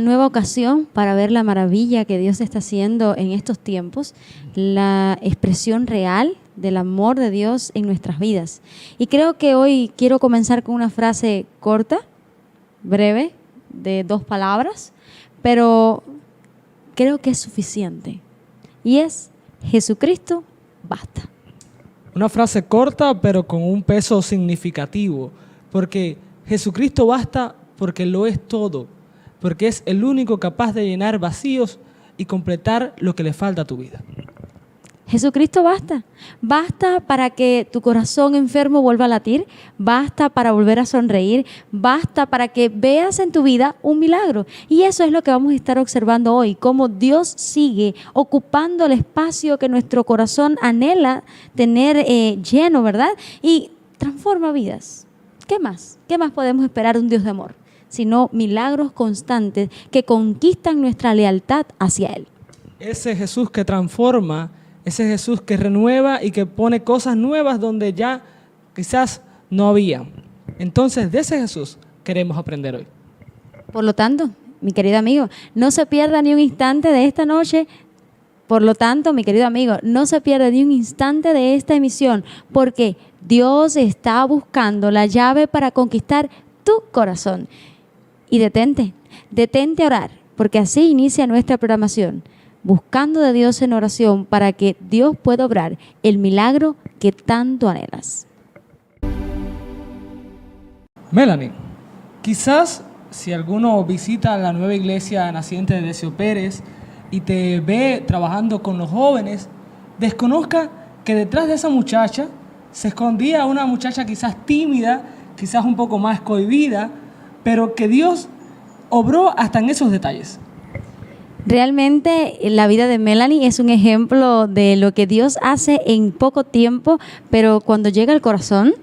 nueva ocasión para ver la maravilla que Dios está haciendo en estos tiempos, la expresión real del amor de Dios en nuestras vidas. Y creo que hoy quiero comenzar con una frase corta, breve, de 2 palabras, pero creo que es suficiente. Y es: Jesucristo basta. Una frase corta, pero con un peso significativo, porque Jesucristo basta porque lo es todo, porque es el único capaz de llenar vacíos y completar lo que le falta a tu vida. Jesucristo basta. Basta para que tu corazón enfermo vuelva a latir. Basta para volver a sonreír. Basta para que veas en tu vida un milagro. Y eso es lo que vamos a estar observando hoy. Cómo Dios sigue ocupando el espacio que nuestro corazón anhela tener lleno, ¿verdad? Y transforma vidas. ¿Qué más? ¿Qué más podemos esperar de un Dios de amor? Sino milagros constantes que conquistan nuestra lealtad hacia Él. Ese Jesús que transforma, ese Jesús que renueva y que pone cosas nuevas donde ya quizás no había. Entonces, de ese Jesús queremos aprender hoy. Por lo tanto, mi querido amigo, no se pierda ni un instante de esta noche. Por lo tanto, mi querido amigo, no se pierda ni un instante de esta emisión, porque Dios está buscando la llave para conquistar tu corazón. Y detente a orar, porque así inicia nuestra programación, buscando de Dios en oración para que Dios pueda obrar el milagro que tanto anhelas. Melanie, quizás si alguno visita la nueva iglesia naciente de Decio Pérez y te ve trabajando con los jóvenes, desconozca que detrás de esa muchacha se escondía una muchacha quizás tímida, quizás un poco más cohibida, pero que Dios obró hasta en esos detalles. Realmente la vida de Melanie es un ejemplo de lo que Dios hace en poco tiempo, pero cuando llega al corazón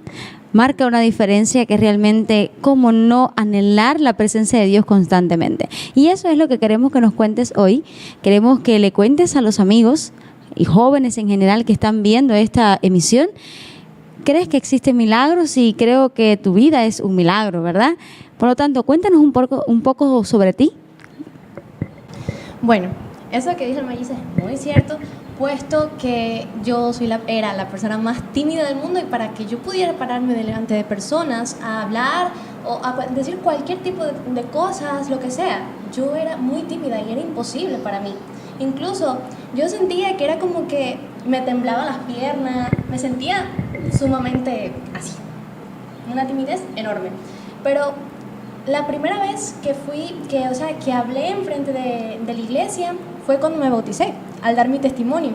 marca una diferencia que realmente, cómo no anhelar la presencia de Dios constantemente. Y eso es lo que queremos que nos cuentes hoy. Queremos que le cuentes a los amigos y jóvenes en general que están viendo esta emisión. ¿Crees que existen milagros? Y creo que tu vida es un milagro, ¿verdad? Por lo tanto, cuéntanos un poco sobre ti. Bueno, eso que dijo el Mayis es muy cierto, puesto que yo era la persona más tímida del mundo, y para que yo pudiera pararme delante de personas a hablar o a decir cualquier tipo de cosas, lo que sea, yo era muy tímida y era imposible para mí. Incluso yo sentía que era como que me temblaban las piernas, me sentía sumamente así, una timidez enorme. Pero la primera vez que hablé enfrente de la iglesia fue cuando me bauticé, al dar mi testimonio.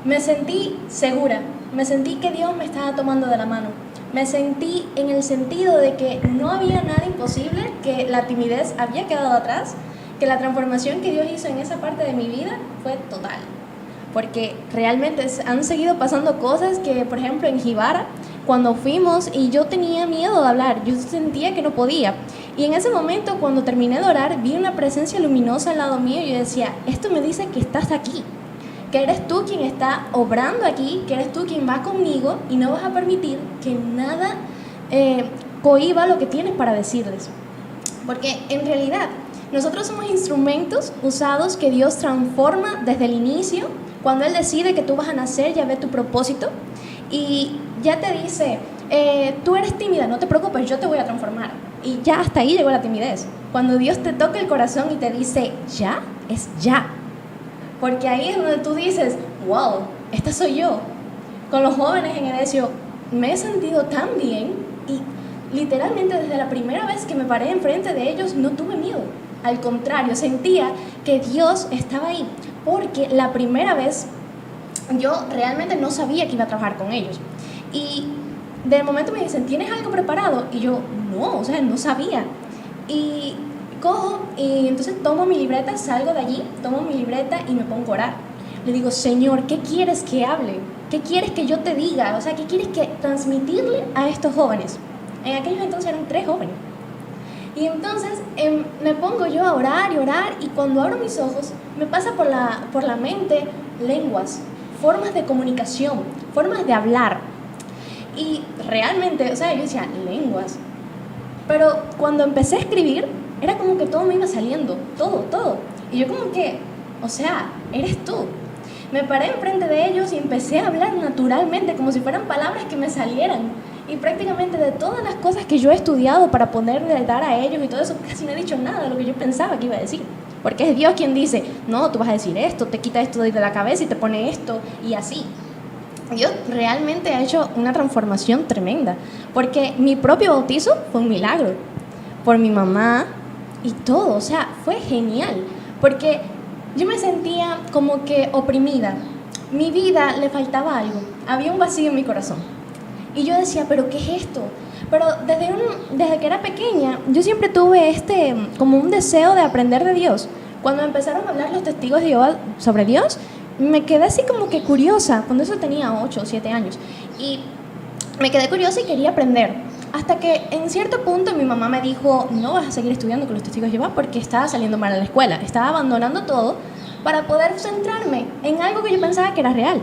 Me sentí segura, me sentí que Dios me estaba tomando de la mano. Me sentí en el sentido de que no había nada imposible, que la timidez había quedado atrás, que la transformación que Dios hizo en esa parte de mi vida fue total. Porque realmente han seguido pasando cosas que, por ejemplo, en Jibara, cuando fuimos y yo tenía miedo de hablar, yo sentía que no podía. Y en ese momento, cuando terminé de orar, vi una presencia luminosa al lado mío y yo decía, esto me dice que estás aquí, que eres tú quien está obrando aquí, que eres tú quien va conmigo y no vas a permitir que nada cohíba lo que tienes para decirles. Porque en realidad nosotros somos instrumentos usados que Dios transforma desde el inicio. Cuando Él decide que tú vas a nacer, ya ve tu propósito y ya te dice, tú eres tímida, no te preocupes, yo te voy a transformar. Y ya hasta ahí llegó la timidez. Cuando Dios te toca el corazón y te dice, ya, es ya. Porque ahí es donde tú dices, wow, esta soy yo. Con los jóvenes en Edesio me he sentido tan bien y literalmente desde la primera vez que me paré enfrente de ellos no tuve miedo. Al contrario, sentía que Dios estaba ahí. Porque la primera vez yo realmente no sabía que iba a trabajar con ellos. Y de momento me dicen, ¿tienes algo preparado? Y yo, no sabía. Y cojo y entonces tomo mi libreta, salgo de allí, tomo mi libreta y me pongo a orar. Le digo, Señor, ¿qué quieres que hable? ¿Qué quieres que yo te diga? O sea, ¿qué quieres que transmitirle a estos jóvenes? En aquellos entonces eran 3 jóvenes. Y entonces me pongo yo a orar y cuando abro mis ojos me pasa por la mente lenguas, formas de comunicación, formas de hablar. Y realmente, o sea, yo decía, lenguas. Pero cuando empecé a escribir, era como que todo me iba saliendo, todo. Y yo como que, o sea, eres tú. Me paré enfrente de ellos y empecé a hablar naturalmente, como si fueran palabras que me salieran. Y prácticamente de todas las cosas que yo he estudiado para ponerle dar a ellos y todo eso, casi no he dicho nada de lo que yo pensaba que iba a decir. Porque es Dios quien dice, no, tú vas a decir esto, te quita esto de la cabeza y te pone esto, y así. Dios realmente ha hecho una transformación tremenda, porque mi propio bautizo fue un milagro, por mi mamá y todo, o sea, fue genial, porque yo me sentía como que oprimida, mi vida le faltaba algo, había un vacío en mi corazón, y yo decía, ¿pero qué es esto? Pero desde que era pequeña, yo siempre tuve como un deseo de aprender de Dios. Cuando empezaron a hablar los testigos de Jehová sobre Dios, me quedé así como que curiosa, cuando eso tenía 8 o 7 años, y me quedé curiosa y quería aprender, hasta que en cierto punto mi mamá me dijo, no vas a seguir estudiando con los testigos de Jehová porque estaba saliendo mal en la escuela, estaba abandonando todo para poder centrarme en algo que yo pensaba que era real.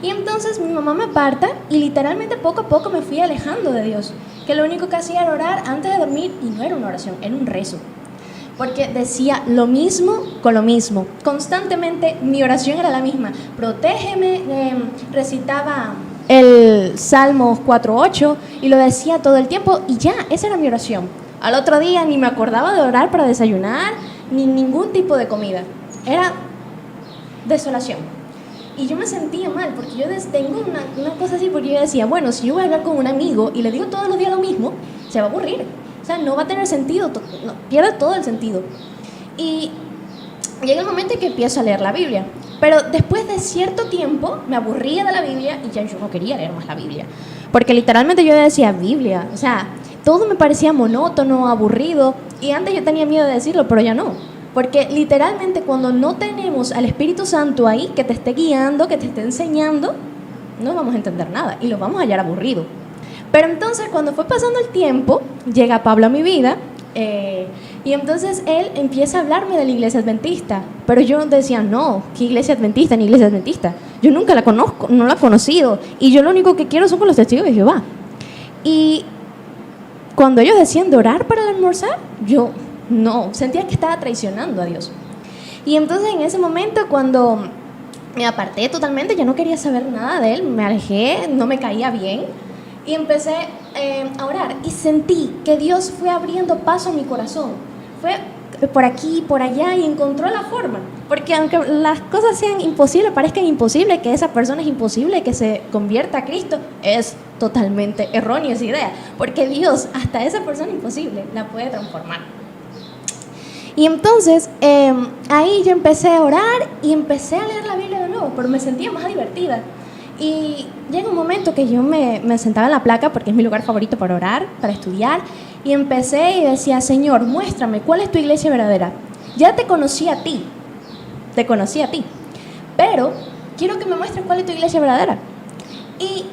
Y entonces mi mamá me aparta y literalmente poco a poco me fui alejando de Dios, que lo único que hacía era orar antes de dormir, y no era una oración, era un rezo. Porque decía lo mismo con lo mismo. Constantemente mi oración era la misma. Protégeme, recitaba el Salmos 4:8 y lo decía todo el tiempo y ya, esa era mi oración. Al otro día ni me acordaba de orar para desayunar, ni ningún tipo de comida. Era desolación. Y yo me sentía mal, porque yo tengo una cosa así, porque yo decía, bueno, si yo voy a hablar con un amigo y le digo todos los días lo mismo, se va a aburrir. O sea, no va a tener sentido, no, pierde todo el sentido. Y llega el momento en que empiezo a leer la Biblia. Pero después de cierto tiempo me aburría de la Biblia y ya yo no quería leer más la Biblia. Porque literalmente yo decía, Biblia, o sea, todo me parecía monótono, aburrido. Y antes yo tenía miedo de decirlo, pero ya no. Porque literalmente cuando no tenemos al Espíritu Santo ahí, que te esté guiando, que te esté enseñando, no vamos a entender nada y lo vamos a hallar aburrido. Pero entonces cuando fue pasando el tiempo, llega Pablo a mi vida y entonces él empieza a hablarme de la iglesia adventista. Pero yo decía, no, ¿qué iglesia adventista? Ni iglesia adventista. Yo nunca la conozco, no la he conocido y yo lo único que quiero son con los testigos de Jehová. Y cuando ellos decían de orar para el almorzar, yo no, sentía que estaba traicionando a Dios. Y entonces en ese momento cuando me aparté totalmente, ya no quería saber nada de él, me alejé, no me caía bien y empecé a orar y sentí que Dios fue abriendo paso en mi corazón, fue por aquí, por allá y encontró la forma, porque aunque las cosas sean imposibles, parezcan imposibles, que esa persona es imposible que se convierta a Cristo, es totalmente errónea esa idea, porque Dios hasta esa persona imposible la puede transformar. Y entonces ahí yo empecé a orar y empecé a leer la Biblia de nuevo, pero me sentía más divertida. Y llega un momento que yo me sentaba en la placa, porque es mi lugar favorito para orar, para estudiar, y empecé y decía, Señor, muéstrame, ¿cuál es tu iglesia verdadera? Ya te conocí a ti, pero quiero que me muestres cuál es tu iglesia verdadera. Y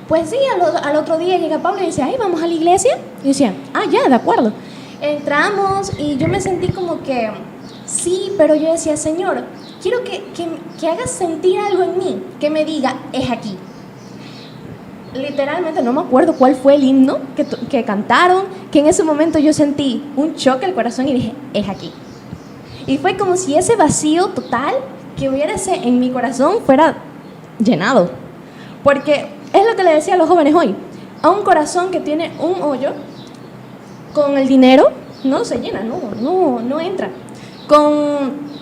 pues sí, al otro día llega Pablo y dice, ay, vamos a la iglesia. Y yo decía, ya, de acuerdo. Entramos y yo me sentí como que sí, pero yo decía, Señor, quiero que hagas sentir algo en mí, que me diga, es aquí. Literalmente no me acuerdo cuál fue el himno que cantaron, que en ese momento yo sentí un choque al corazón y dije, es aquí. Y fue como si ese vacío total que hubiera en mi corazón fuera llenado. Porque es lo que le decía a los jóvenes hoy, a un corazón que tiene un hoyo, con el dinero no se llena, no entra. Con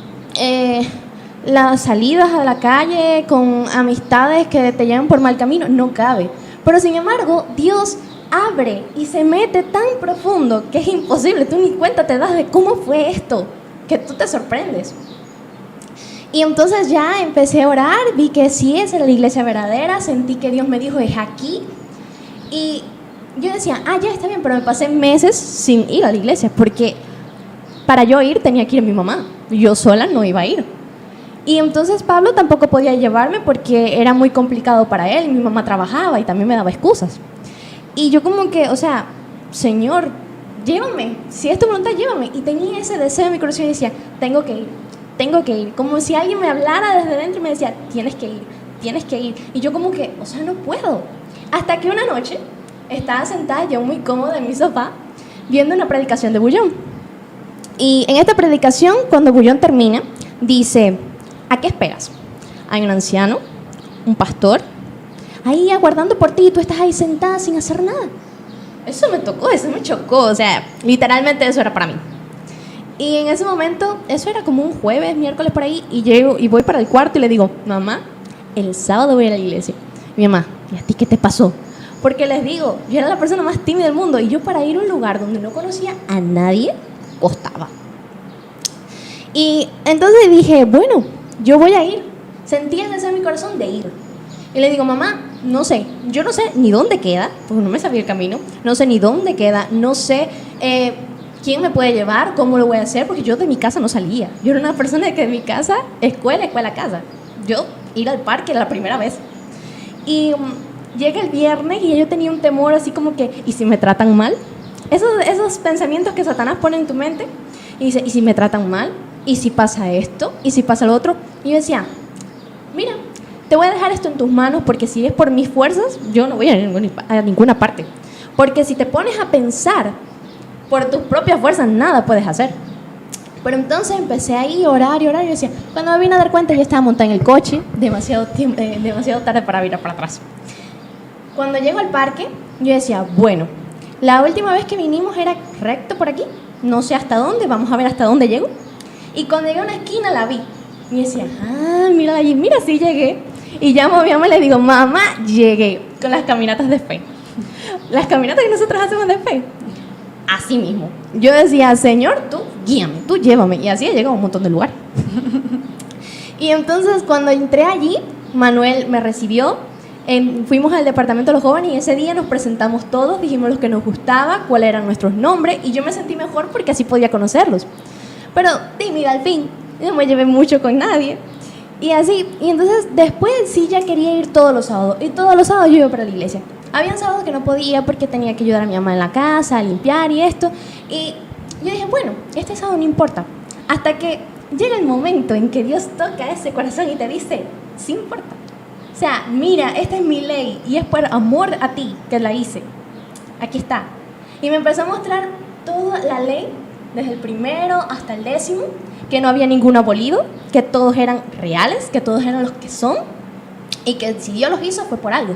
las salidas a la calle, con amistades que te llevan por mal camino, no cabe. Pero sin embargo, Dios abre y se mete tan profundo que es imposible, tú ni cuenta te das de cómo fue esto, que tú te sorprendes. Y entonces ya empecé a orar, vi que sí, esa era la iglesia verdadera, sentí que Dios me dijo, es aquí. Y yo decía, ya está bien, pero me pasé meses sin ir a la iglesia, porque para yo ir tenía que ir mi mamá, yo sola no iba a ir. Y entonces Pablo tampoco podía llevarme porque era muy complicado para él, y mi mamá trabajaba y también me daba excusas. Y yo como que, o sea, Señor, llévame, si es tu voluntad, llévame. Y tenía ese deseo en mi corazón y decía, tengo que ir, como si alguien me hablara desde dentro y me decía, tienes que ir. Y yo como que, o sea, no puedo. Hasta que una noche estaba sentada yo muy cómoda en mi sofá viendo una predicación de Bullón. Y en esta predicación, cuando Gullón termina, dice, ¿a qué esperas? Hay un anciano, un pastor, ahí aguardando por ti y tú estás ahí sentada sin hacer nada. Eso me tocó, eso me chocó, o sea, literalmente eso era para mí. Y en ese momento, eso era como un jueves, miércoles por ahí, y llego y voy para el cuarto y le digo, mamá, el sábado voy a la iglesia. Mi mamá, ¿y a ti qué te pasó? Porque les digo, yo era la persona más tímida del mundo y yo para ir a un lugar donde no conocía a nadie, costaba. Y entonces dije, bueno, yo voy a ir. Sentí el deseo en mi corazón de ir. Y le digo, mamá, no sé, yo no sé ni dónde queda, porque no me sabía el camino, no sé ni dónde queda, no sé quién me puede llevar, cómo lo voy a hacer, porque yo de mi casa no salía. Yo era una persona que de mi casa, escuela, casa. Yo ir al parque era la primera vez. Y llega el viernes y yo tenía un temor así como que, ¿y si me tratan mal? Esos pensamientos que Satanás pone en tu mente y dice, ¿y si me tratan mal? ¿Y si pasa esto? ¿Y si pasa lo otro? Y yo decía, mira, te voy a dejar esto en tus manos porque si es por mis fuerzas, yo no voy a ninguna parte. Porque si te pones a pensar por tus propias fuerzas, nada puedes hacer. Pero entonces empecé ahí a orar y orar y yo decía, cuando me vine a dar cuenta yo estaba montada en el coche, demasiado tarde para virar para atrás. Cuando llego al parque, yo decía, bueno, la última vez que vinimos era recto por aquí, no sé hasta dónde, vamos a ver hasta dónde llego. Y cuando llegué a una esquina la vi y decía, mira allí, mira, sí llegué. Y llamo a mi mamá y le digo, mamá, llegué, con las caminatas de fe. Las caminatas que nosotros hacemos de fe. Así mismo. Yo decía, Señor, tú guíame, tú llévame. Y así he llegado a un montón de lugares. Y entonces cuando entré allí, Manuel me recibió. Fuimos al departamento de los jóvenes y ese día nos presentamos todos, dijimos lo que nos gustaba, cuáles eran nuestros nombres y yo me sentí mejor porque así podía conocerlos. Pero tímida al fin, no me llevé mucho con nadie. Y así, y entonces después sí ya quería ir todos los sábados. Y todos los sábados yo iba para la iglesia. Habían sábados que no podía porque tenía que ayudar a mi mamá en la casa, a limpiar y esto. Y yo dije, bueno, este sábado no importa. Hasta que llega el momento en que Dios toca ese corazón y te dice, sí importa. O sea, mira, esta es mi ley y es por amor a ti que la hice. Aquí está. Y me empezó a mostrar toda la ley, desde el primero hasta el 10º, que no había ningún abolido, que todos eran reales, que todos eran los que son, y que si Dios los hizo fue por algo.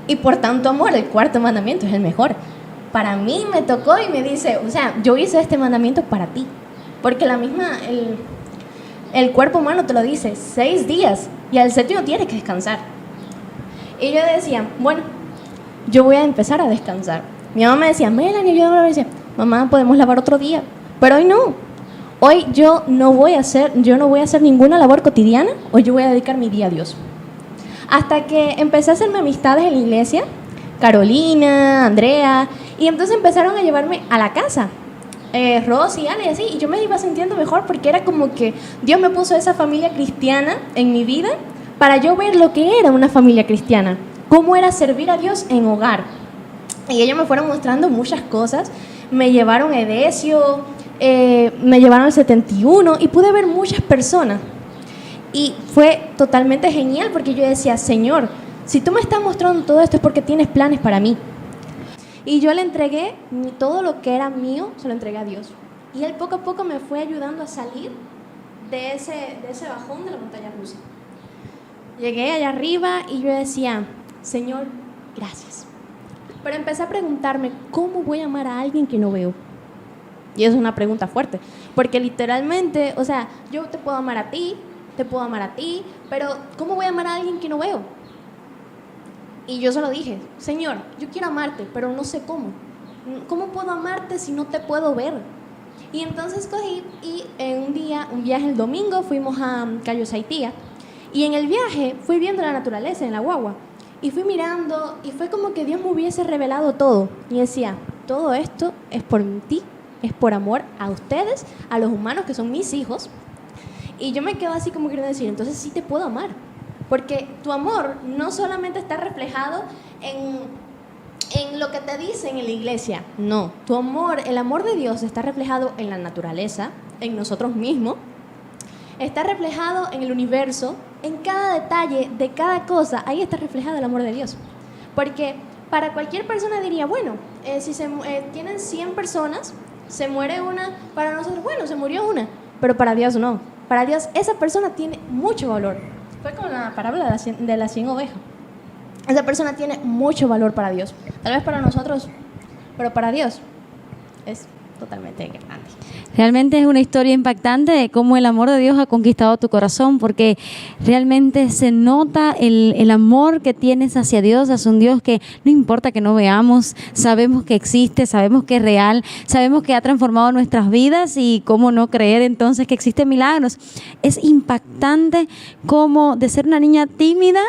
Y por tanto amor, el 4º mandamiento es el mejor. Para mí me tocó y me dice, o sea, yo hice este mandamiento para ti. Porque el cuerpo humano te lo dice, 6 días, y al 7º tienes que descansar. Y yo decía, bueno, yo voy a empezar a descansar. Mi mamá me decía, Melanie, yo me decía, mamá, podemos lavar otro día. Pero hoy no. Hoy yo no voy a hacer ninguna labor cotidiana, hoy yo voy a dedicar mi día a Dios. Hasta que empecé a hacerme amistades en la iglesia, Carolina, Andrea, y entonces empezaron a llevarme a la casa, Rosy, Ale, y así, y yo me iba sintiendo mejor porque era como que Dios me puso esa familia cristiana en mi vida para yo ver lo que era una familia cristiana, cómo era servir a Dios en hogar. Y ellos me fueron mostrando muchas cosas, me llevaron a Edesio, me llevaron al 71 y pude ver muchas personas. Y fue totalmente genial porque yo decía, Señor, si tú me estás mostrando todo esto es porque tienes planes para mí. Y yo le entregué todo lo que era mío, se lo entregué a Dios. Y Él poco a poco me fue ayudando a salir de ese bajón de la montaña rusa. Llegué allá arriba y yo decía, Señor, gracias. Pero empecé a preguntarme, ¿cómo voy a amar a alguien que no veo? Y es una pregunta fuerte, porque literalmente, o sea, yo te puedo amar a ti, pero ¿cómo voy a amar a alguien que no veo? Y yo se lo dije, Señor, yo quiero amarte, pero no sé cómo. ¿Cómo puedo amarte si no te puedo ver? Y entonces cogí y un viaje el domingo, fuimos a Cayo Saitía, y en el viaje fui viendo la naturaleza en la guagua, y fui mirando, y fue como que Dios me hubiese revelado todo. Y decía, todo esto es por ti, es por amor a ustedes, a los humanos que son mis hijos. Y yo me quedo así como quiero decir, entonces sí te puedo amar. Porque tu amor no solamente está reflejado en lo que te dicen en la iglesia. No, tu amor, el amor de Dios está reflejado en la naturaleza, en nosotros mismos. Está reflejado en el universo, en cada detalle de cada cosa. Ahí está reflejado el amor de Dios. Porque para cualquier persona diría, bueno, si tienen 100 personas Se muere una, para nosotros, bueno, se murió una, pero para Dios no. Para Dios esa persona tiene mucho valor. Fue como la parábola de las 100 ovejas. Esa persona tiene mucho valor para Dios. Tal vez para nosotros, pero para Dios es totalmente grande. Realmente es una historia impactante de cómo el amor de Dios ha conquistado tu corazón, porque realmente se nota el amor que tienes hacia Dios, hacia un Dios que no importa que no veamos, sabemos que existe, sabemos que es real, sabemos que ha transformado nuestras vidas y cómo no creer entonces que existen milagros. Es impactante cómo de ser una niña tímida,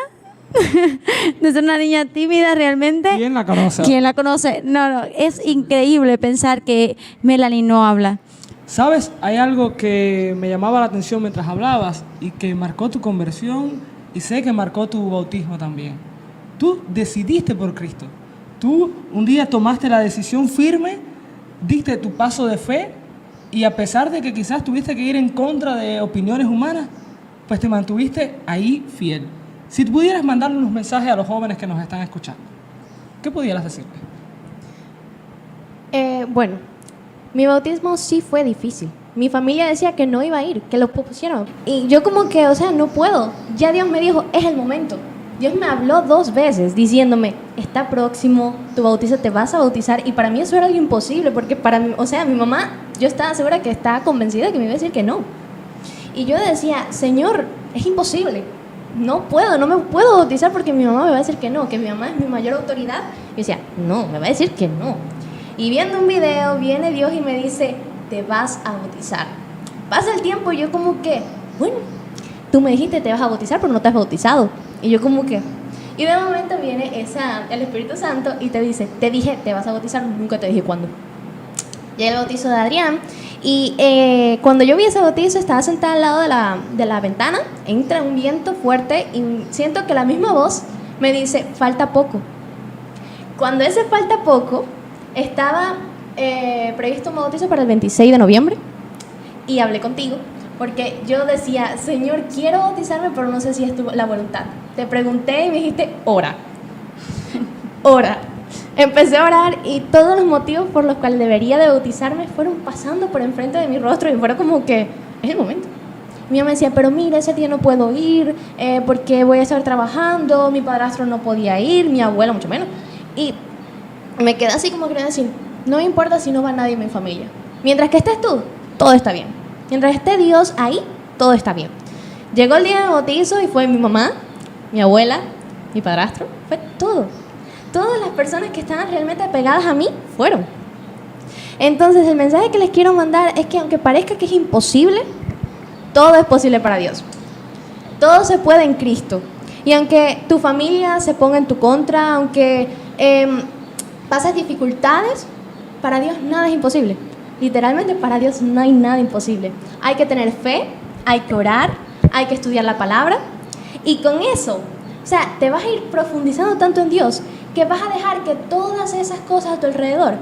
de ser una niña tímida realmente. ¿Quién la conoce? ¿Quién la conoce? No, es increíble pensar que Melanie no habla. ¿Sabes? Hay algo que me llamaba la atención mientras hablabas y que marcó tu conversión y sé que marcó tu bautismo también. Tú decidiste por Cristo. Tú un día tomaste la decisión firme, diste tu paso de fe y a pesar de que quizás tuviste que ir en contra de opiniones humanas, pues te mantuviste ahí fiel. Si pudieras mandarle unos mensajes a los jóvenes que nos están escuchando, ¿qué pudieras decirles? Bueno, mi bautismo sí fue difícil. Mi familia decía que no iba a ir, que lo pospusieron. Y yo como que, no puedo. Ya Dios me dijo, es el momento. Dios me habló 2 veces diciéndome, está próximo, tu bautizo, te vas a bautizar. Y para mí eso era algo imposible, porque para mí, mi mamá, yo estaba segura que estaba convencida de que me iba a decir que no. Y yo decía, Señor, es imposible. No me puedo bautizar porque mi mamá me va a decir que no, que mi mamá es mi mayor autoridad. Y decía, no, me va a decir que no. Y viendo un video, viene Dios y me dice, te vas a bautizar. Pasa el tiempo y yo como que, bueno, tú me dijiste te vas a bautizar, pero no te has bautizado. Y yo como que, y de momento viene el Espíritu Santo y te dice, te dije te vas a bautizar, nunca te dije cuándo. Llega el bautizo de Adrián y cuando yo vi ese bautizo estaba sentada al lado de la ventana, entra un viento fuerte y siento que la misma voz me dice, falta poco. Cuando ese falta poco, estaba previsto un bautizo para el 26 de noviembre y hablé contigo porque yo decía, Señor, quiero bautizarme, pero no sé si es la voluntad. Te pregunté y me dijiste, ora. Ora. Empecé a orar y todos los motivos por los cuales debería de bautizarme fueron pasando por enfrente de mi rostro y fueron como que, es el momento. Mi mamá me decía, pero mira, ese día no puedo ir porque voy a estar trabajando, mi padrastro no podía ir, mi abuelo mucho menos. Y me quedé así como queriendo decir, no me importa si no va nadie en mi familia. Mientras que estés tú, todo está bien. Mientras esté Dios ahí, todo está bien. Llegó el día de bautizo y fue mi mamá, mi abuela, mi padrastro, fue todo. Todas las personas que estaban realmente apegadas a mí fueron. Entonces el mensaje que les quiero mandar es que aunque parezca que es imposible, todo es posible para Dios. Todo se puede en Cristo. Y aunque tu familia se ponga en tu contra, aunque pases dificultades, para Dios nada es imposible. Literalmente para Dios no hay nada imposible. Hay que tener fe, hay que orar, hay que estudiar la palabra. Y con eso, te vas a ir profundizando tanto en Dios que vas a dejar que todas esas cosas a tu alrededor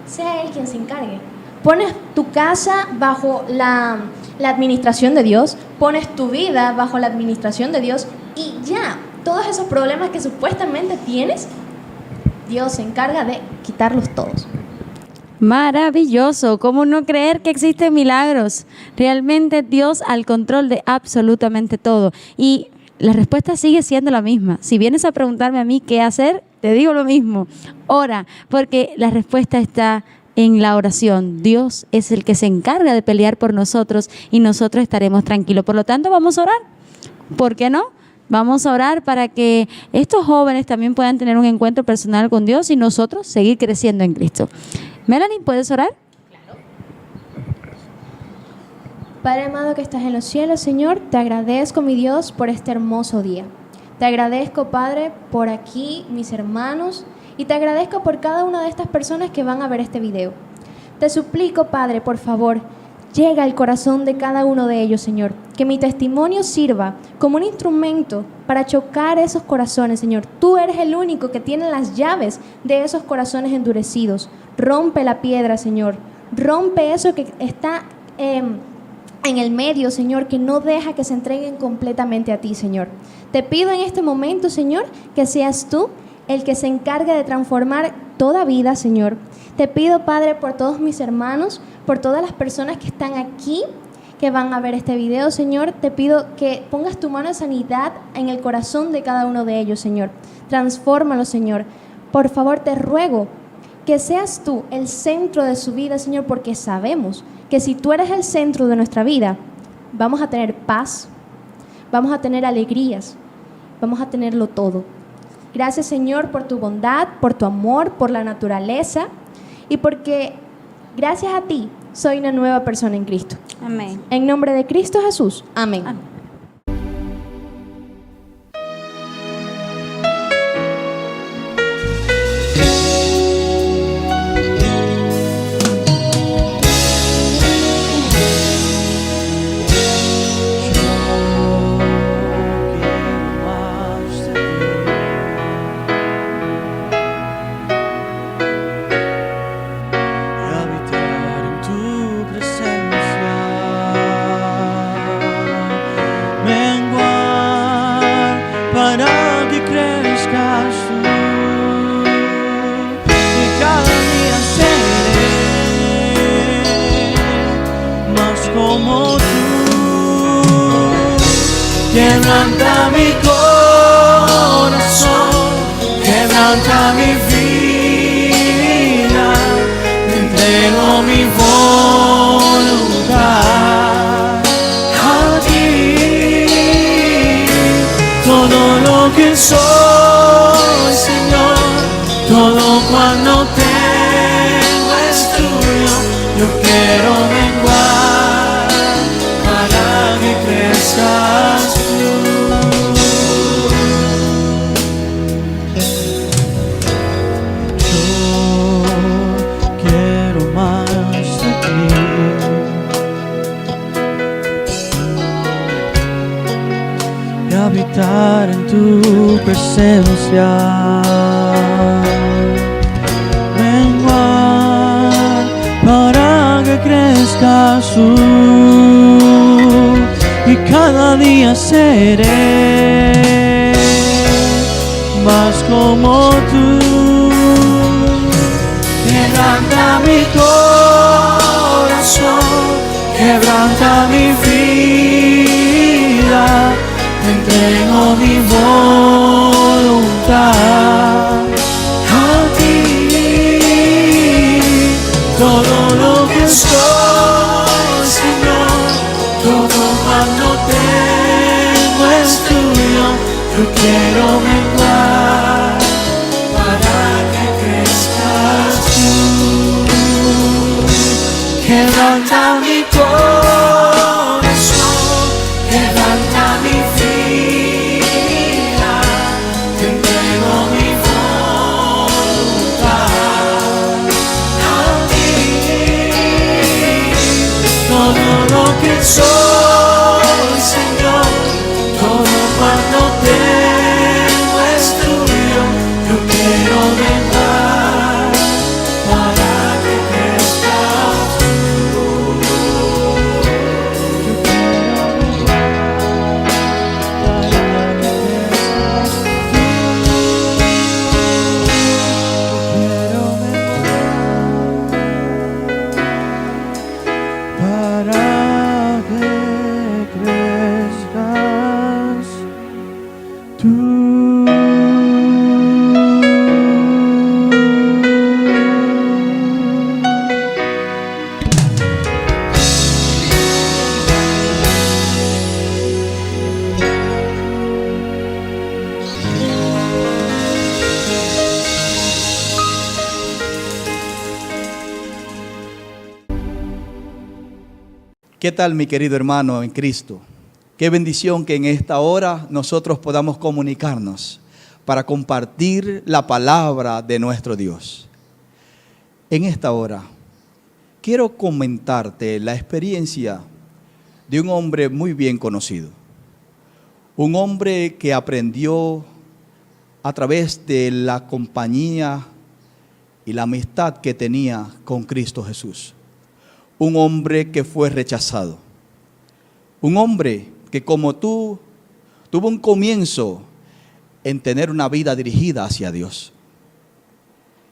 sea Él quien se encargue. Pones tu casa bajo la administración de Dios, pones tu vida bajo la administración de Dios y ya, todos esos problemas que supuestamente tienes, Dios se encarga de quitarlos todos. Maravilloso, ¿cómo no creer que existen milagros? Realmente Dios al control de absolutamente todo. Y la respuesta sigue siendo la misma. Si vienes a preguntarme a mí qué hacer, te digo lo mismo. Ora, porque la respuesta está en la oración. Dios es el que se encarga de pelear por nosotros y nosotros estaremos tranquilos. Por lo tanto, vamos a orar. ¿Por qué no? Vamos a orar para que estos jóvenes también puedan tener un encuentro personal con Dios y nosotros seguir creciendo en Cristo. Melanie, ¿puedes orar? Claro. Padre amado que estás en los cielos, Señor, te agradezco, mi Dios, por este hermoso día. Te agradezco, Padre, por aquí mis hermanos y te agradezco por cada una de estas personas que van a ver este video. Te suplico, Padre, por favor, llega al corazón de cada uno de ellos, Señor. Que mi testimonio sirva como un instrumento para chocar esos corazones, Señor. Tú eres el único que tiene las llaves de esos corazones endurecidos. Rompe la piedra, Señor. Rompe eso que está en el medio, Señor, que no deja que se entreguen completamente a ti, Señor. Te pido en este momento, Señor, que seas tú el que se encargue de transformar toda vida, Señor. Te pido, Padre, por todos mis hermanos, por todas las personas que están aquí, que van a ver este video, Señor. Te pido que pongas tu mano de sanidad en el corazón de cada uno de ellos, Señor. Transfórmalo, Señor. Por favor, te ruego que seas tú el centro de su vida, Señor, porque sabemos que si tú eres el centro de nuestra vida, vamos a tener paz, vamos a tener alegrías, vamos a tenerlo todo. Gracias, Señor, por tu bondad, por tu amor, por la naturaleza y porque gracias a ti soy una nueva persona en Cristo. Amén. En nombre de Cristo Jesús. Amén. Amén. Quebranta mi corazón, quebranta mi vida, te entrego mi voluntad a ti. Todo lo que soy, Señor, todo cuando tengo es tuyo. Yo quiero menguar para que crezcas. Habitar en tu presencia, menguar para que crezcas tú, y cada día seré más como tú. Quebranta mi corazón, quebranta mi vida, te entrego mi voluntad a ti. Todo lo que soy, Señor, todo cuando tengo es tuyo. Yo quiero menguar para que crezcas tú. Quebranta mi corazón, quebranta mi vida, te entrego mi voluntad a ti. Todo lo que soy, Señor, todo cuando tengo es tuyo. Yo quiero menguar para que crezcas tú. Yo quiero para que crezcas tú. ¿Qué tal, mi querido hermano en Cristo? Qué bendición que en esta hora nosotros podamos comunicarnos para compartir la palabra de nuestro Dios. En esta hora quiero comentarte la experiencia de un hombre muy bien conocido. Un hombre que aprendió a través de la compañía y la amistad que tenía con Cristo Jesús. Un hombre que fue rechazado. Un hombre que como tú tuvo un comienzo en tener una vida dirigida hacia Dios.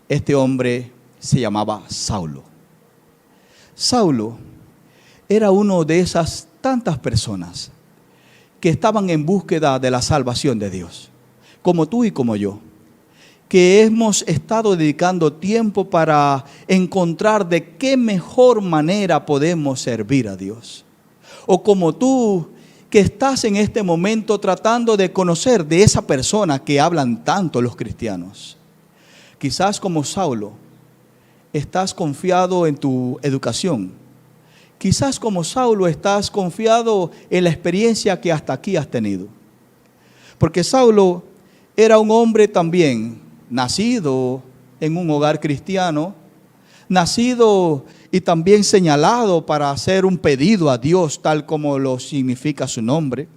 Este hombre se llamaba Saulo. Saulo era uno de esas tantas personas que estaban en búsqueda de la salvación de Dios, como tú y como yo, que hemos estado dedicando tiempo para encontrar de qué mejor manera podemos servir a Dios. O como tú, que estás en este momento tratando de conocer de esa persona que hablan tanto los cristianos. Quizás como Saulo, estás confiado en tu educación. Quizás como Saulo estás confiado en la experiencia que hasta aquí has tenido. Porque Saulo era un hombre también nacido en un hogar cristiano, nacido y también señalado para hacer un pedido a Dios, tal como lo significa su nombre.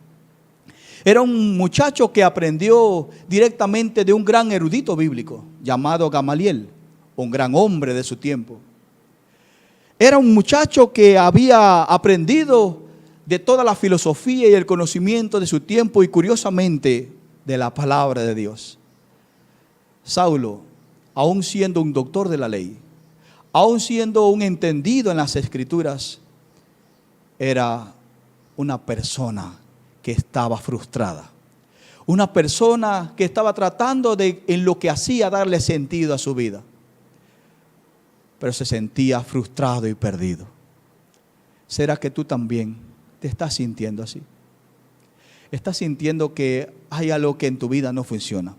Era un muchacho que aprendió directamente de un gran erudito bíblico llamado Gamaliel, un gran hombre de su tiempo. Era un muchacho que había aprendido de toda la filosofía y el conocimiento de su tiempo y curiosamente de la palabra de Dios. Saulo, aún siendo un doctor de la ley, aún siendo un entendido en las escrituras, era una persona que estaba frustrada. Una persona que estaba tratando de, en lo que hacía, darle sentido a su vida. Pero se sentía frustrado y perdido. ¿Será que tú también te estás sintiendo así? Estás sintiendo que hay algo que en tu vida no funciona.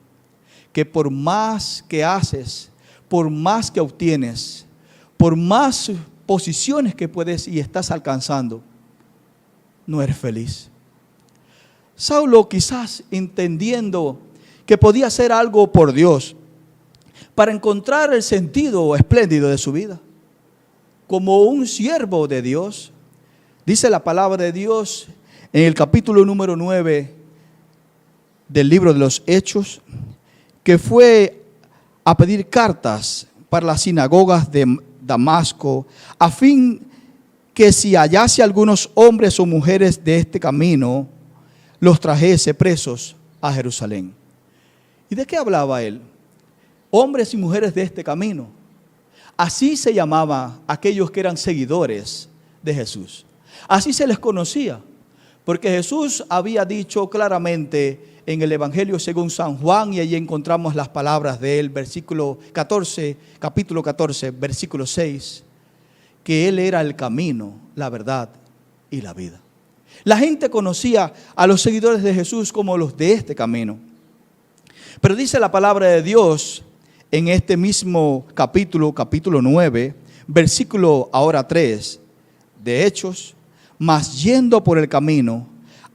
Que por más que haces, por más que obtienes, por más posiciones que puedes y estás alcanzando, no eres feliz. Saulo, quizás entendiendo que podía hacer algo por Dios para encontrar el sentido espléndido de su vida, como un siervo de Dios, dice la palabra de Dios en el capítulo número 9 del libro de los Hechos, que fue a pedir cartas para las sinagogas de Damasco, a fin que si hallase algunos hombres o mujeres de este camino, los trajese presos a Jerusalén. ¿Y de qué hablaba él? Hombres y mujeres de este camino. Así se llamaba aquellos que eran seguidores de Jesús. Así se les conocía, porque Jesús había dicho claramente en el Evangelio según San Juan, y allí encontramos las palabras de él, capítulo 14, versículo 6, que él era el camino, la verdad y la vida. La gente conocía a los seguidores de Jesús como los de este camino. Pero dice la palabra de Dios en este mismo capítulo 9, versículo ahora 3 de Hechos: mas yendo por el camino,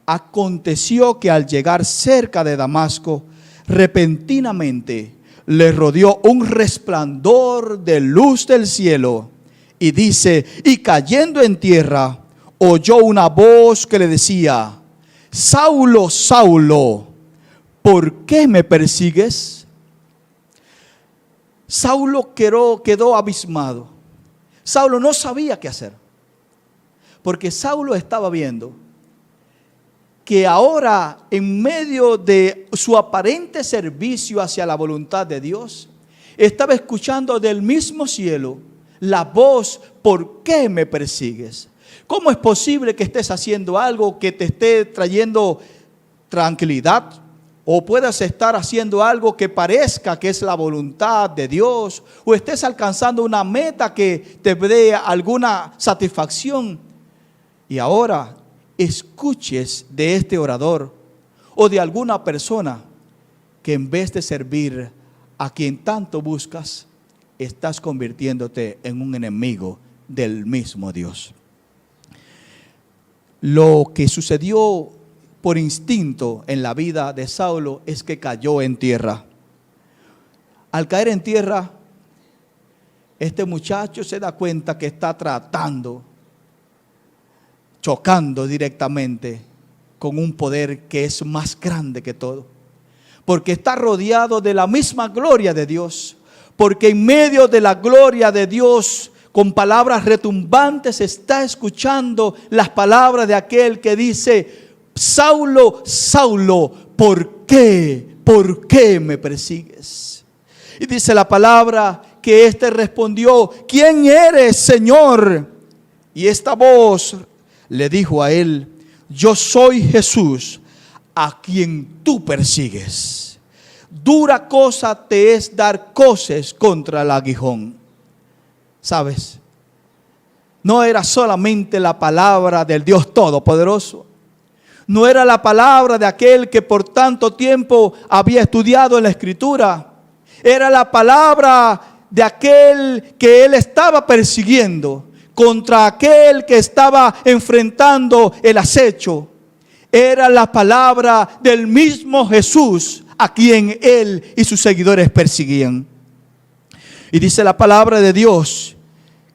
aconteció que al llegar cerca de Damasco, repentinamente le rodeó un resplandor de luz del cielo. Y dice, y cayendo en tierra, oyó una voz que le decía: Saulo, Saulo, ¿por qué me persigues? Saulo quedó abismado. Saulo no sabía qué hacer, porque Saulo estaba viendo que ahora, en medio de su aparente servicio hacia la voluntad de Dios, estaba escuchando del mismo cielo la voz: ¿por qué me persigues? ¿Cómo es posible que estés haciendo algo que te esté trayendo tranquilidad? O puedas estar haciendo algo que parezca que es la voluntad de Dios, o estés alcanzando una meta que te dé alguna satisfacción. Y ahora escuches de este orador o de alguna persona que en vez de servir a quien tanto buscas, estás convirtiéndote en un enemigo del mismo Dios. Lo que sucedió por instinto en la vida de Saulo es que cayó en tierra. Al caer en tierra, este muchacho se da cuenta que está chocando directamente con un poder que es más grande que todo. Porque está rodeado de la misma gloria de Dios. Porque en medio de la gloria de Dios, con palabras retumbantes, está escuchando las palabras de aquel que dice: Saulo, Saulo, ¿por qué me persigues? Y dice la palabra que éste respondió: ¿quién eres, Señor? Y esta voz le dijo a él: yo soy Jesús, a quien tú persigues. Dura cosa te es dar coces contra el aguijón. ¿Sabes? No era solamente la palabra del Dios Todopoderoso. No era la palabra de aquel que por tanto tiempo había estudiado en la Escritura. Era la palabra de aquel que él estaba persiguiendo, contra aquel que estaba enfrentando el acecho. Era la palabra del mismo Jesús a quien él y sus seguidores perseguían. Y dice la palabra de Dios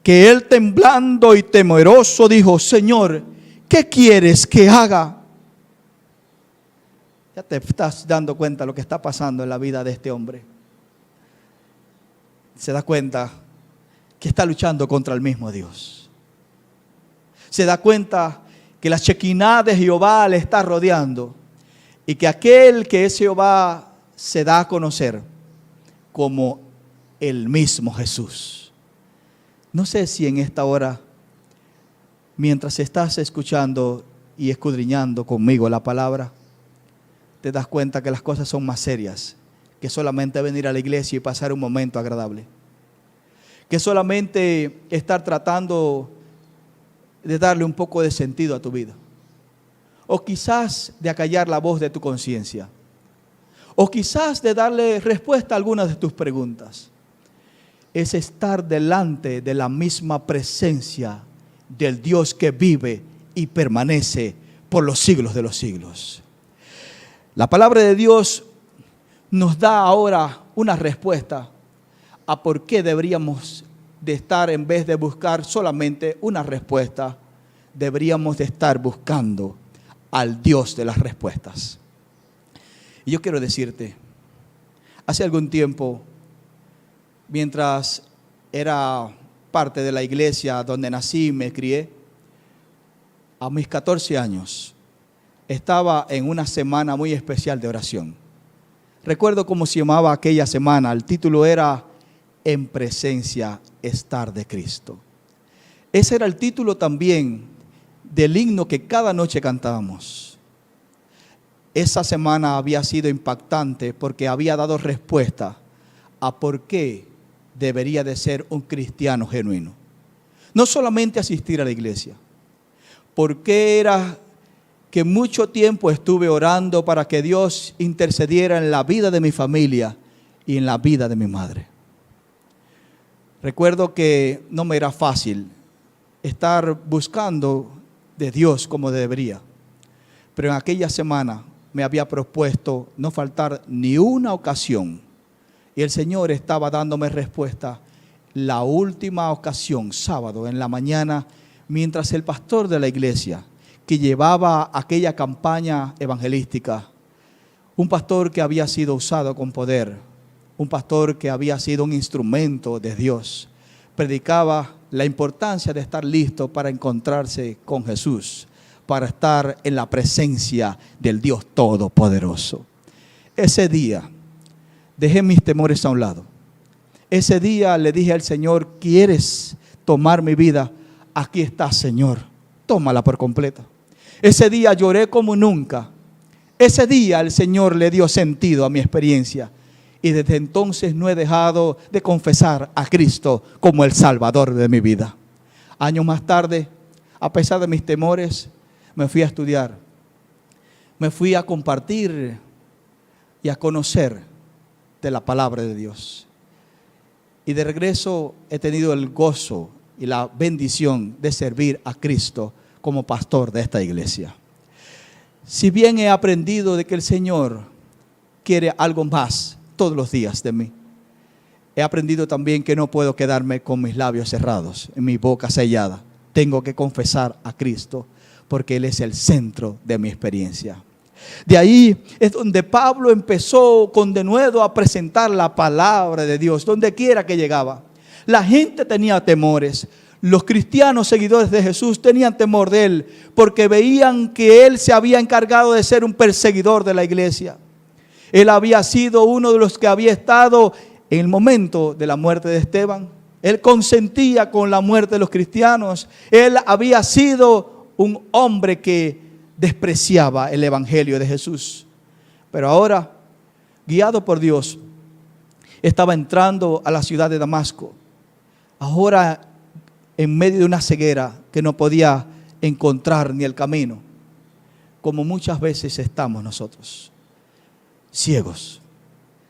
que él, temblando y temeroso, dijo: Señor, ¿qué quieres que haga? Ya te estás dando cuenta de lo que está pasando en la vida de este hombre. Se da cuenta que está luchando contra el mismo Dios. Se da cuenta que la Shekinah de Jehová le está rodeando y que aquel que es Jehová se da a conocer como el mismo Jesús. No sé si en esta hora, mientras estás escuchando y escudriñando conmigo la palabra, te das cuenta que las cosas son más serias que solamente venir a la iglesia y pasar un momento agradable. Que solamente estar tratando de darle un poco de sentido a tu vida. O quizás de acallar la voz de tu conciencia. O quizás de darle respuesta a algunas de tus preguntas. Es estar delante de la misma presencia del Dios que vive y permanece por los siglos de los siglos. La palabra de Dios nos da ahora una respuesta a por qué deberíamos de estar, en vez de buscar solamente una respuesta, deberíamos de estar buscando al Dios de las respuestas. Y yo quiero decirte, hace algún tiempo, mientras era parte de la iglesia donde nací y me crié, a mis 14 años, estaba en una semana muy especial de oración. Recuerdo cómo se llamaba aquella semana. El título era En presencia estar de Cristo. Ese era el título también del himno que cada noche cantábamos. Esa semana había sido impactante porque había dado respuesta a por qué debería de ser un cristiano genuino. No solamente asistir a la iglesia. ¿Por qué era que mucho tiempo estuve orando para que Dios intercediera en la vida de mi familia y en la vida de mi madre? Recuerdo que no me era fácil estar buscando de Dios como debería, pero en aquella semana me había propuesto no faltar ni una ocasión y el Señor estaba dándome respuesta. La última ocasión, sábado en la mañana, mientras el pastor de la iglesia que llevaba aquella campaña evangelística, un pastor que había sido usado con poder, un pastor que había sido un instrumento de Dios, predicaba la importancia de estar listo para encontrarse con Jesús, para estar en la presencia del Dios Todopoderoso. Ese día dejé mis temores a un lado. Ese día le dije al Señor: ¿quieres tomar mi vida? Aquí está, Señor, tómala por completa. Ese día lloré como nunca. Ese día el Señor le dio sentido a mi experiencia. Y desde entonces no he dejado de confesar a Cristo como el Salvador de mi vida. Años más tarde, a pesar de mis temores, me fui a estudiar. Me fui a compartir y a conocer de la palabra de Dios. Y de regreso he tenido el gozo y la bendición de servir a Cristo como pastor de esta iglesia. Si bien he aprendido de que el Señor quiere algo más todos los días de mí, he aprendido también que no puedo quedarme con mis labios cerrados, en mi boca sellada. Tengo que confesar a Cristo porque Él es el centro de mi experiencia. De ahí es donde Pablo empezó con denuedo a presentar la palabra de Dios, donde quiera que llegaba. La gente tenía temores. Los cristianos seguidores de Jesús tenían temor de Él porque veían que Él se había encargado de ser un perseguidor de la iglesia. Él había sido uno de los que había estado En el momento de la muerte de Esteban, él consentía con la muerte de los cristianos. Él había sido un hombre que despreciaba el evangelio de Jesús. Pero ahora, guiado por Dios, estaba entrando a la ciudad de Damasco. Ahora, en medio de una ceguera que no podía encontrar ni el camino, como muchas veces estamos nosotros, ciegos,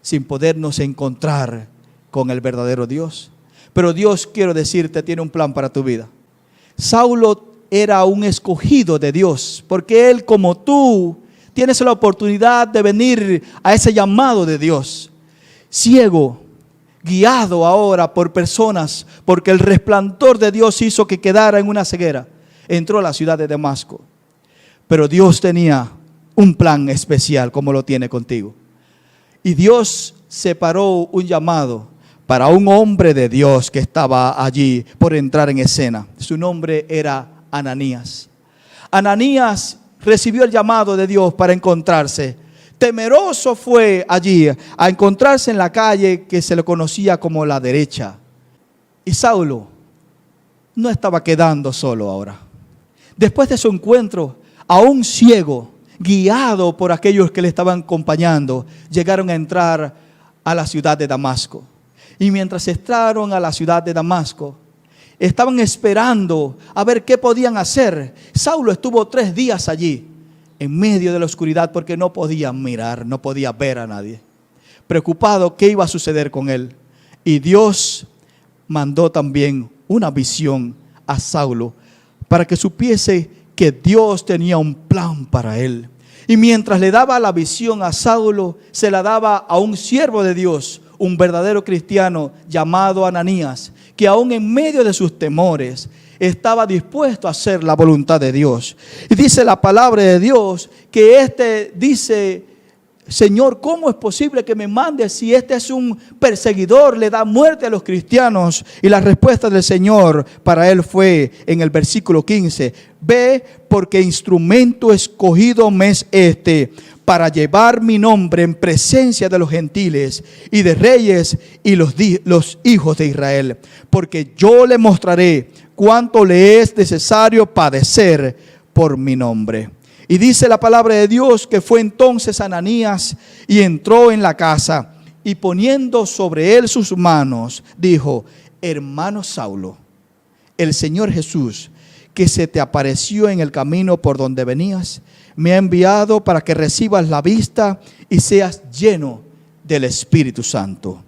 sin podernos encontrar con el verdadero Dios. Pero Dios, quiero decirte, tiene un plan para tu vida. Saulo era un escogido de Dios, porque él, como tú, tienes la oportunidad de venir a ese llamado de Dios. Ciego, guiado ahora por personas, porque el resplandor de Dios hizo que quedara en una ceguera. Entró a la ciudad de Damasco. Pero Dios tenía un plan especial, como lo tiene contigo. Y Dios separó un llamado para un hombre de Dios que estaba allí por entrar en escena. Su nombre era Ananías. Ananías recibió el llamado de Dios para encontrarse. Temeroso fue allí a encontrarse en la calle que se le conocía como la derecha. Y Saulo no estaba quedando solo ahora. Después de su encuentro, aún ciego, guiado por aquellos que le estaban acompañando, llegaron a entrar a la ciudad de Damasco. Y mientras entraron a la ciudad de Damasco, estaban esperando a ver qué podían hacer. Saulo estuvo 3 días allí, en medio de la oscuridad, porque no podía mirar, no podía ver a nadie. Preocupado qué iba a suceder con él. Y Dios mandó también una visión a Saulo para que supiese que Dios tenía un plan para él. Y mientras le daba la visión a Saulo, se la daba a un siervo de Dios, un verdadero cristiano llamado Ananías, que aún en medio de sus temores estaba dispuesto a hacer la voluntad de Dios. Y dice la palabra de Dios que dice: Señor, ¿cómo es posible que me mandes si este es un perseguidor, le da muerte a los cristianos? Y la respuesta del Señor para él fue en el versículo 15: ve, porque instrumento escogido me es este, para llevar mi nombre en presencia de los gentiles y de reyes y los hijos de Israel, porque yo le mostraré cuánto le es necesario padecer por mi nombre. Y dice la palabra de Dios que fue entonces Ananías y entró en la casa, y poniendo sobre él sus manos, dijo: hermano Saulo, el Señor Jesús, que se te apareció en el camino por donde venías, me ha enviado para que recibas la vista y seas lleno del Espíritu Santo.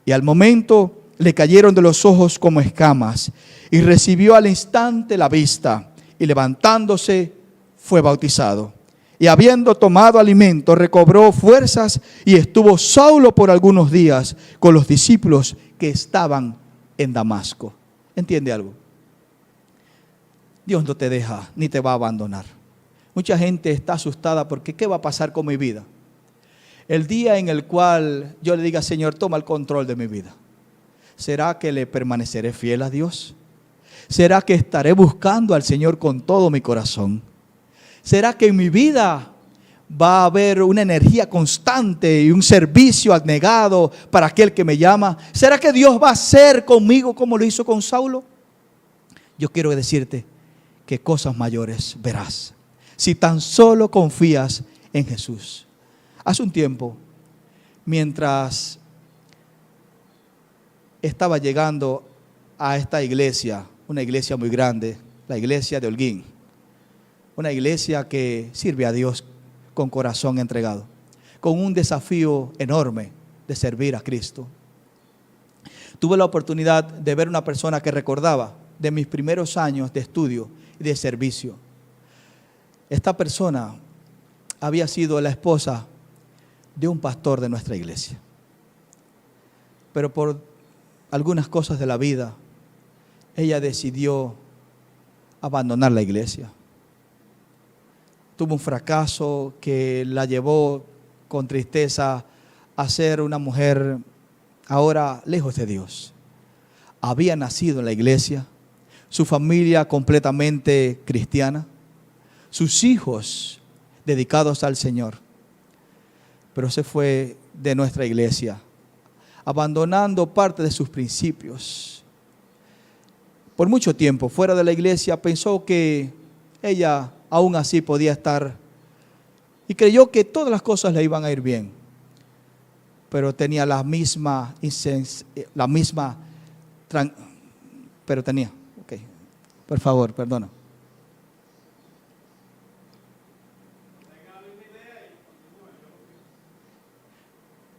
Y al momento le cayeron de los ojos como escamas, y recibió al instante la vista, y levantándose fue bautizado. Y habiendo tomado alimento, recobró fuerzas, y estuvo Saulo por algunos días con los discípulos que estaban en Damasco. ¿Entiende algo? Dios no te deja ni te va a abandonar. Mucha gente está asustada porque ¿qué va a pasar con mi vida? El día en el cual yo le diga: Señor, toma el control de mi vida, ¿será que le permaneceré fiel a Dios? ¿Será que estaré buscando al Señor con todo mi corazón? ¿Será que en mi vida va a haber una energía constante y un servicio abnegado para aquel que me llama? ¿Será que Dios va a hacer conmigo como lo hizo con Saulo? Yo quiero decirte que cosas mayores verás si tan solo confías en Jesús. Hace un tiempo, mientras estaba llegando a esta iglesia, una iglesia muy grande, la iglesia de Holguín, una iglesia que sirve a Dios con corazón entregado, con un desafío enorme de servir a Cristo. Tuve la oportunidad de ver una persona que recordaba de mis primeros años de estudio y de servicio. Esta persona había sido la esposa de un pastor de nuestra iglesia, pero por algunas cosas de la vida, ella decidió abandonar la iglesia. Tuvo un fracaso que la llevó con tristeza a ser una mujer ahora lejos de Dios. Había nacido en la iglesia, su familia completamente cristiana, sus hijos dedicados al Señor, pero se fue de nuestra iglesia abandonando parte de sus principios. Por mucho tiempo, fuera de la iglesia, pensó que ella aún así podía estar y creyó que todas las cosas le iban a ir bien. Pero tenía por favor, perdona.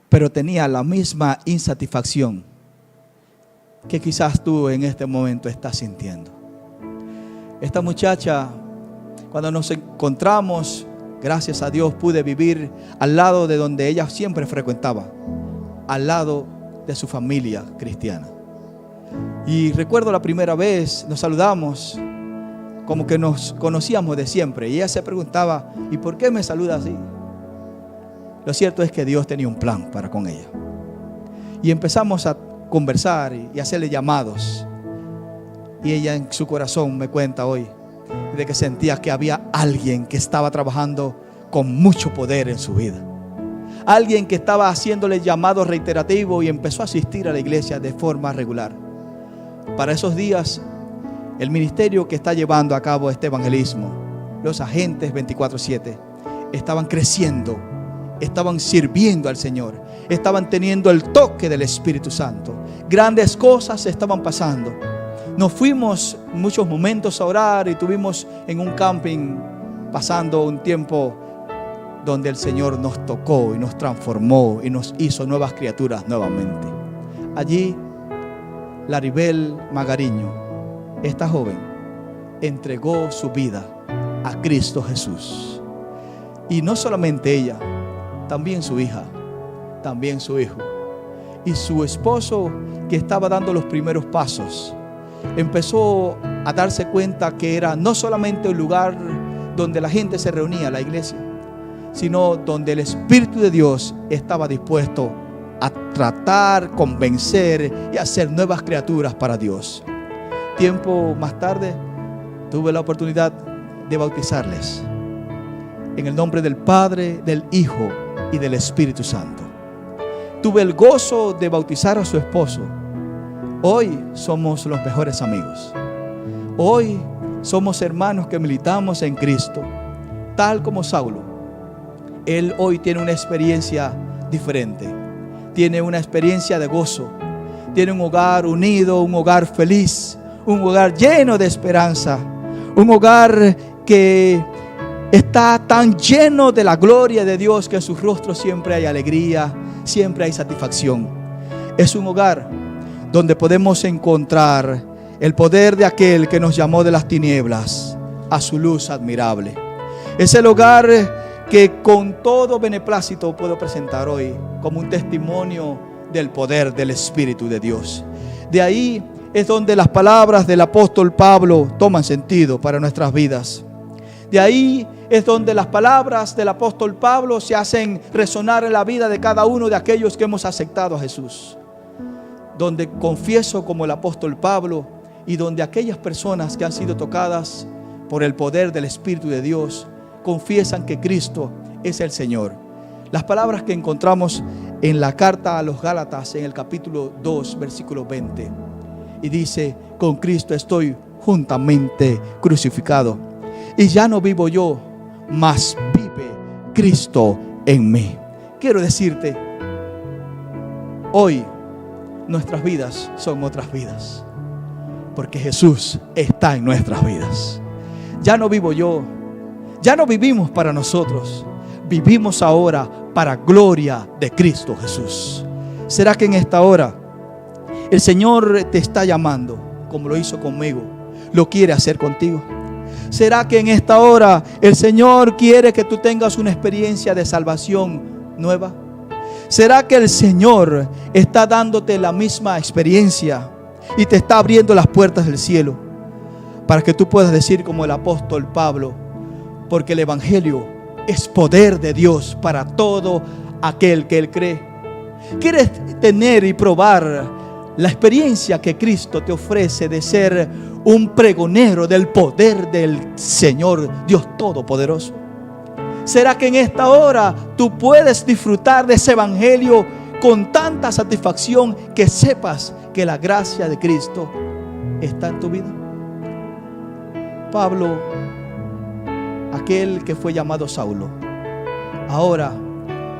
Pero tenía la misma insatisfacción que quizás tú en este momento estás sintiendo. Esta muchacha, cuando nos encontramos, gracias a Dios pude vivir al lado de donde ella siempre frecuentaba, al lado de su familia cristiana. Y recuerdo la primera vez, nos saludamos, como que nos conocíamos de siempre. Y ella se preguntaba, ¿y por qué me saluda así? Lo cierto es que Dios tenía un plan para con ella. Y empezamos a conversar y hacerle llamados. Y ella en su corazón me cuenta hoy de que sentía que había alguien que estaba trabajando con mucho poder en su vida. Alguien que estaba haciéndole llamados reiterativos y empezó a asistir a la iglesia de forma regular. Para esos días, el ministerio que está llevando a cabo este evangelismo, los agentes 24/7, estaban creciendo, estaban sirviendo al Señor, estaban teniendo el toque del Espíritu Santo. Grandes cosas estaban pasando. Nos fuimos muchos momentos a orar y estuvimos en un camping pasando un tiempo donde el Señor nos tocó y nos transformó y nos hizo nuevas criaturas nuevamente. Allí, Laribel Magariño, esta joven, entregó su vida a Cristo Jesús. Y no solamente ella, también su hija, también su hijo. Y su esposo, que estaba dando los primeros pasos, empezó a darse cuenta que era no solamente un lugar donde la gente se reunía, la iglesia, sino donde el Espíritu de Dios estaba dispuesto a tratar, convencer y hacer nuevas criaturas para Dios. Tiempo más tarde tuve la oportunidad de bautizarles en el nombre del Padre, del Hijo y del Espíritu Santo. Tuve el gozo de bautizar a su esposo. Hoy somos los mejores amigos. Hoy somos hermanos que militamos en Cristo, tal como Saulo. Él hoy tiene una experiencia diferente. Tiene una experiencia de gozo. Tiene un hogar unido, un hogar feliz, un hogar lleno de esperanza, un hogar que está tan lleno de la gloria de Dios que en su rostro siempre hay alegría, siempre hay satisfacción. Es un hogar donde podemos encontrar el poder de aquel que nos llamó de las tinieblas a su luz admirable. Es el hogar que con todo beneplácito puedo presentar hoy como un testimonio del poder del Espíritu de Dios. De ahí es donde las palabras del apóstol Pablo toman sentido para nuestras vidas. De ahí es donde las palabras del apóstol Pablo se hacen resonar en la vida de cada uno de aquellos que hemos aceptado a Jesús. Donde confieso como el apóstol Pablo y donde aquellas personas que han sido tocadas por el poder del Espíritu de Dios confiesan que Cristo es el Señor. Las palabras que encontramos en la carta a los Gálatas en el capítulo 2, versículo 20. Y dice, con Cristo estoy juntamente crucificado. Y ya no vivo yo, mas vive Cristo en mí. Quiero decirte, hoy nuestras vidas son otras vidas, porque Jesús está en nuestras vidas. Ya no vivo yo, ya no vivimos para nosotros, vivimos ahora para gloria de Cristo Jesús. ¿Será que en esta hora el Señor te está llamando como lo hizo conmigo? ¿Lo quiere hacer contigo? ¿Será que en esta hora el Señor quiere que tú tengas una experiencia de salvación nueva? ¿Será que el Señor está dándote la misma experiencia y te está abriendo las puertas del cielo para que tú puedas decir como el apóstol Pablo, porque el Evangelio es poder de Dios para todo aquel que Él cree? ¿Quieres tener y probar la experiencia que Cristo te ofrece de ser un pregonero del poder del Señor Dios Todopoderoso? ¿Será que en esta hora tú puedes disfrutar de ese evangelio con tanta satisfacción que sepas que la gracia de Cristo está en tu vida. Pablo, aquel que fue llamado Saulo, ahora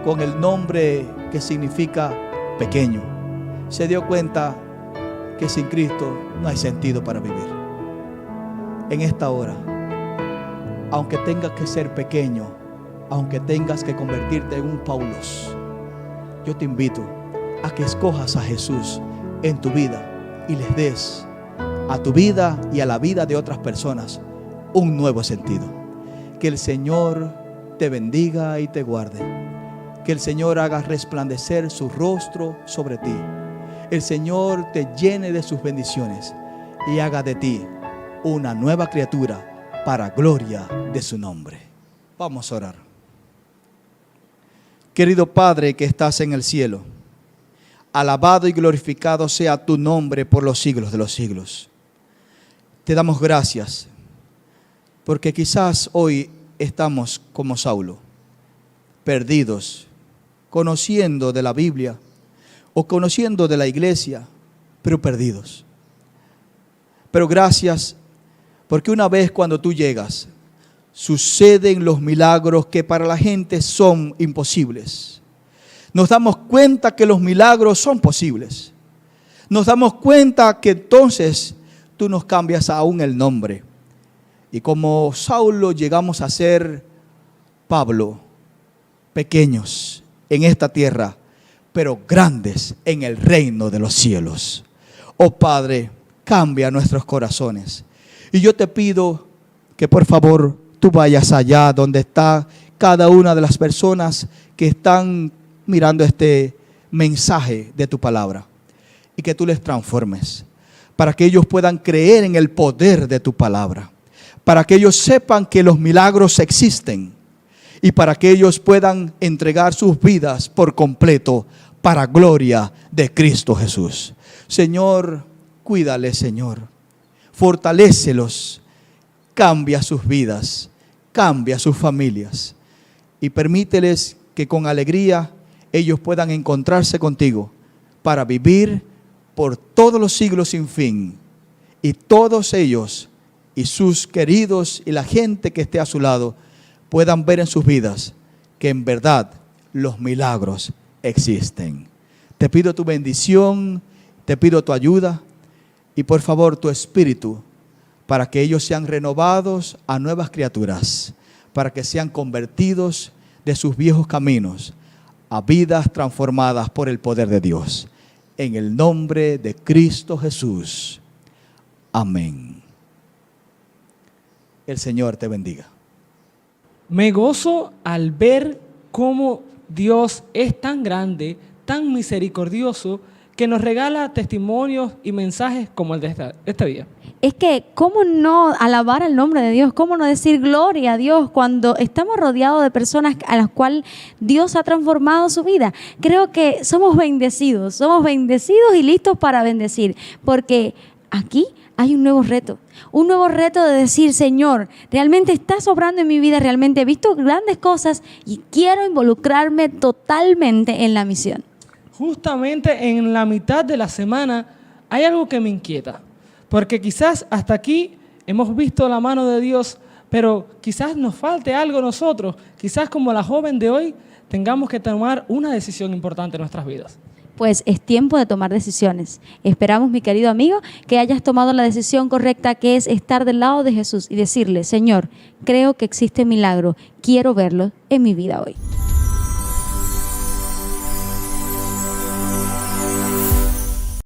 con el nombre que significa pequeño, se dio cuenta que sin Cristo no hay sentido para vivir. En esta hora, aunque tengas que ser pequeño, aunque tengas que convertirte en un Paulos, yo te invito a que escojas a Jesús en tu vida y les des a tu vida y a la vida de otras personas un nuevo sentido. Que el Señor te bendiga y te guarde. Que el Señor haga resplandecer su rostro sobre ti. El Señor te llene de sus bendiciones y haga de ti una nueva criatura para gloria de su nombre. Vamos a orar. Querido Padre que estás en el cielo, alabado y glorificado sea tu nombre por los siglos de los siglos. Te damos gracias porque quizás hoy estamos como Saulo, perdidos, conociendo de la Biblia o conociendo de la iglesia, pero perdidos. Pero gracias porque una vez cuando tú llegas, suceden los milagros que para la gente son imposibles. Nos damos cuenta que los milagros son posibles. Nos damos cuenta que entonces tú nos cambias aún el nombre. Y como Saulo llegamos a ser Pablo, pequeños en esta tierra, pero grandes en el reino de los cielos. Oh Padre, cambia nuestros corazones. Y yo te pido que por favor tú vayas allá donde está cada una de las personas que están mirando este mensaje de tu palabra y que tú les transformes para que ellos puedan creer en el poder de tu palabra, para que ellos sepan que los milagros existen y para que ellos puedan entregar sus vidas por completo para gloria de Cristo Jesús. Señor, cuídales, Señor, fortalécelos, cambia sus vidas, cambia sus familias y permíteles que con alegría ellos puedan encontrarse contigo para vivir por todos los siglos sin fin. Y todos ellos y sus queridos y la gente que esté a su lado puedan ver en sus vidas que en verdad los milagros existen. Te pido tu bendición, te pido tu ayuda y por favor tu espíritu para que ellos sean renovados a nuevas criaturas, para que sean convertidos de sus viejos caminos a vidas transformadas por el poder de Dios. En el nombre de Cristo Jesús. Amén. El Señor te bendiga. Me gozo al ver cómo Dios es tan grande, tan misericordioso, que nos regala testimonios y mensajes como el de este día. Es que, ¿cómo no alabar el nombre de Dios? ¿Cómo no decir gloria a Dios cuando estamos rodeados de personas a las cuales Dios ha transformado su vida? Creo que somos bendecidos y listos para bendecir, porque aquí hay un nuevo reto de decir, Señor, realmente estás obrando en mi vida, realmente he visto grandes cosas y quiero involucrarme totalmente en la misión. Justamente en la mitad de la semana hay algo que me inquieta, porque quizás hasta aquí hemos visto la mano de Dios, pero quizás nos falte algo a nosotros, quizás como la joven de hoy tengamos que tomar una decisión importante en nuestras vidas. Pues es tiempo de tomar decisiones. Esperamos, mi querido amigo, que hayas tomado la decisión correcta, que es estar del lado de Jesús y decirle, Señor, creo que existe milagro, quiero verlo en mi vida hoy.